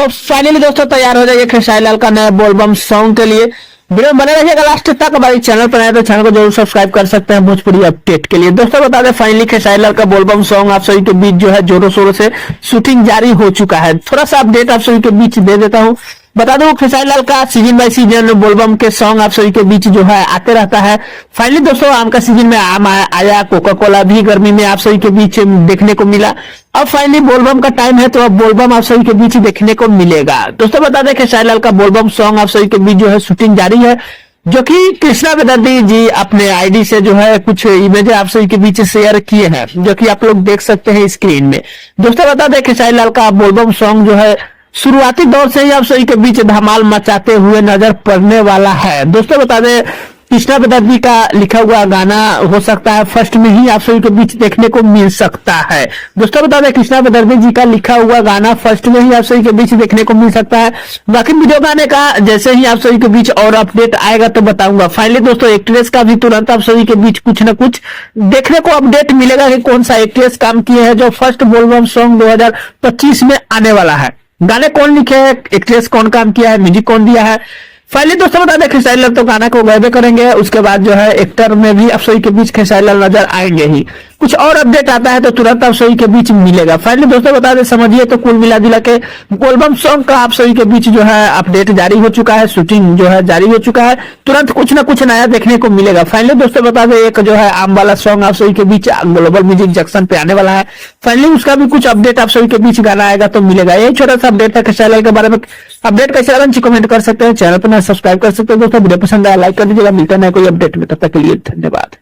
तो फाइनली दोस्तों तैयार हो जाइए खेसारी लाल का नया बोलबम सॉन्ग के लिए। वीडियो में बने रहिएगा लास्ट तक। हमारे चैनल पर आए तो चैनल को जरूर सब्सक्राइब कर सकते हैं भोजपुरी अपडेट के लिए। दोस्तों बता दें फाइनली खेसारी लाल का बोलबम सॉन्ग आप सभी के बीच जो है जोरों शोरों से शूटिंग जारी हो चुका है। थोड़ा सा अपडेट आप सभी के बीच दे देता हूँ। बता दो खेसारी लाल का सीजन बाय सीजन बोलबम के सॉन्ग आप सभी के बीच जो है आते रहता है। फाइनली दोस्तों आम का सीजन में आम आया, कोका कोला भी गर्मी में आप सभी के बीच देखने को मिला। अब फाइनली बोलबम का टाइम है तो अब बोलबम आप सभी के बीच देखने को मिलेगा। दोस्तों बता दें खेसारी लाल का बोलबम सॉन्ग आप सभी के बीच जो है शूटिंग जारी है, जो कि कृष्णा बेदर्दी जी अपने आईडी से जो है कुछ इमेज आप सभी के बीच शेयर किए हैं, जो कि आप लोग देख सकते हैं स्क्रीन में। दोस्तों बता दें खेसारी लाल का बोलबम सॉन्ग जो है शुरुआती दौर से ही आप सभी के बीच धमाल मचाते हुए नजर पड़ने वाला है। दोस्तों बता दें कृष्णा बेदर्दी का लिखा हुआ गाना हो सकता है फर्स्ट में ही आप सभी के बीच देखने को मिल सकता है। दोस्तों बता दें कृष्णा बेदर्दी जी का लिखा हुआ गाना फर्स्ट में ही आप सभी के बीच देखने को मिल सकता है। बाकी वीडियो गाने का जैसे ही आप सभी के बीच और अपडेट आएगा तो बताऊंगा। फाइनली दोस्तों एक्ट्रेस का भी तुरंत आप सभी के बीच कुछ न कुछ देखने को अपडेट मिलेगा कि कौन सा एक्ट्रेस काम किए है जो फर्स्ट बोलबम सॉन्ग 2025 में आने वाला है। गाने कौन लिखे हैं, एक्ट्रेस कौन काम किया है, म्यूजिक कौन दिया है। फाइनली दोस्तों बता दें खेसारी लाल तो गाना को गायबे करेंगे, उसके बाद जो है एक्टर में भी आप सभी के बीच खेसारी लाल नजर आएंगे ही। कुछ और अपडेट आता है तो तुरंत आप सभी के बीच मिलेगा। फाइनली दोस्तों बता दें समझिए तो कुल मिला जुला के बोलबम सॉन्ग का आप सभी के बीच जो है अपडेट जारी हो चुका है, शूटिंग जो है जारी हो चुका है। तुरंत कुछ ना कुछ नया देखने को मिलेगा। फाइनली दोस्तों बता दें एक जो है आम वाला सॉन्ग आप सभी के बीच ग्लोबल म्यूजिक जंक्शन पे आने वाला है। फाइनली उसका भी कुछ अपडेट आप सभी के बीच गाना आएगा तो मिलेगा। यही छोटा सा अपडेट था खेसारी लाल के बारे में। अपडेट कैसे लगा नीचे कमेंट कर सकते हैं, चैनल पर सब्सक्राइब कर सकते हैं। दोस्तों वीडियो पसंद आया लाइक कर दीजिएगा। मिलता है कोई अपडेट में, तब तक के लिए धन्यवाद।